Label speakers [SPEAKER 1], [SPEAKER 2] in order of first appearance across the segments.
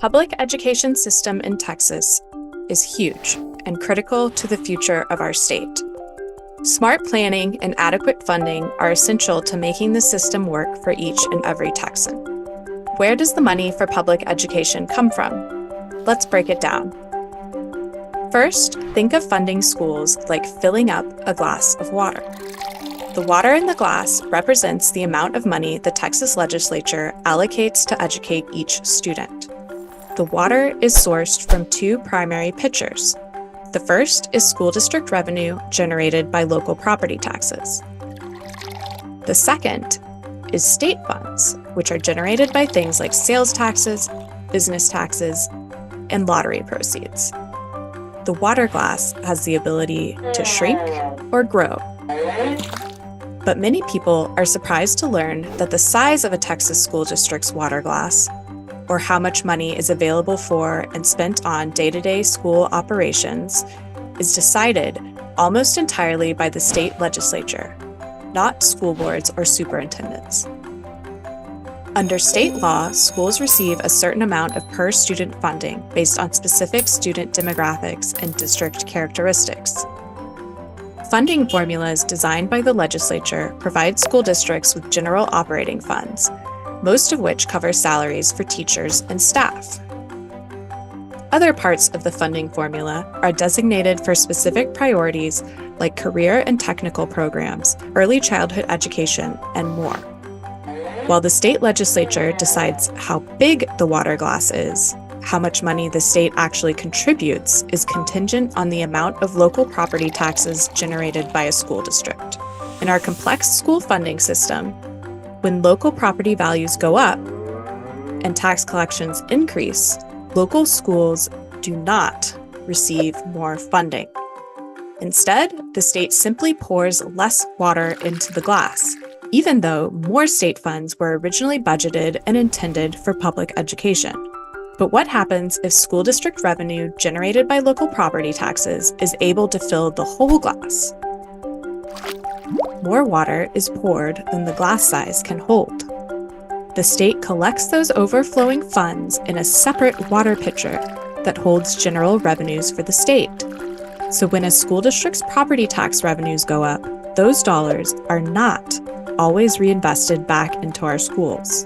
[SPEAKER 1] public education system in Texas is huge and critical to the future of our state. Smart planning and adequate funding are essential to making the system work for each and every Texan. Where does the money for public education come from? Let's break it down. First, think of funding schools like filling up a glass of water. The water in the glass represents the amount of money the Texas legislature allocates to educate each student. The water is sourced from two primary pitchers. The first is school district revenue generated by local property taxes. The second is state funds, which are generated by things like sales taxes, business taxes, and lottery proceeds. The water glass has the ability to shrink or grow. But many people are surprised to learn that the size of a Texas school district's water glass, or how much money is available for and spent on day-to-day school operations, is decided almost entirely by the state legislature, not school boards or superintendents. Under state law, schools receive a certain amount of per-student funding based on specific student demographics and district characteristics. Funding formulas designed by the legislature provide school districts with general operating funds, most of which cover salaries for teachers and staff. Other parts of the funding formula are designated for specific priorities like career and technical programs, early childhood education, and more. While the state legislature decides how big the water glass is, how much money the state actually contributes is contingent on the amount of local property taxes generated by a school district. In our complex school funding system, when local property values go up and tax collections increase, local schools do not receive more funding. Instead, the state simply pours less water into the glass, even though more state funds were originally budgeted and intended for public education. But what happens if school district revenue generated by local property taxes is able to fill the whole glass? More water is poured than the glass size can hold. The state collects those overflowing funds in a separate water pitcher that holds general revenues for the state. So when a school district's property tax revenues go up, those dollars are not always reinvested back into our schools.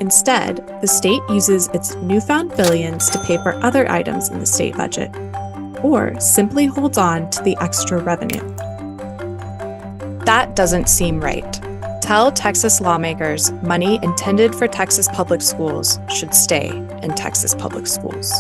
[SPEAKER 1] Instead, the state uses its newfound billions to pay for other items in the state budget, or simply holds on to the extra revenue. That doesn't seem right. Tell Texas lawmakers money intended for Texas public schools should stay in Texas public schools.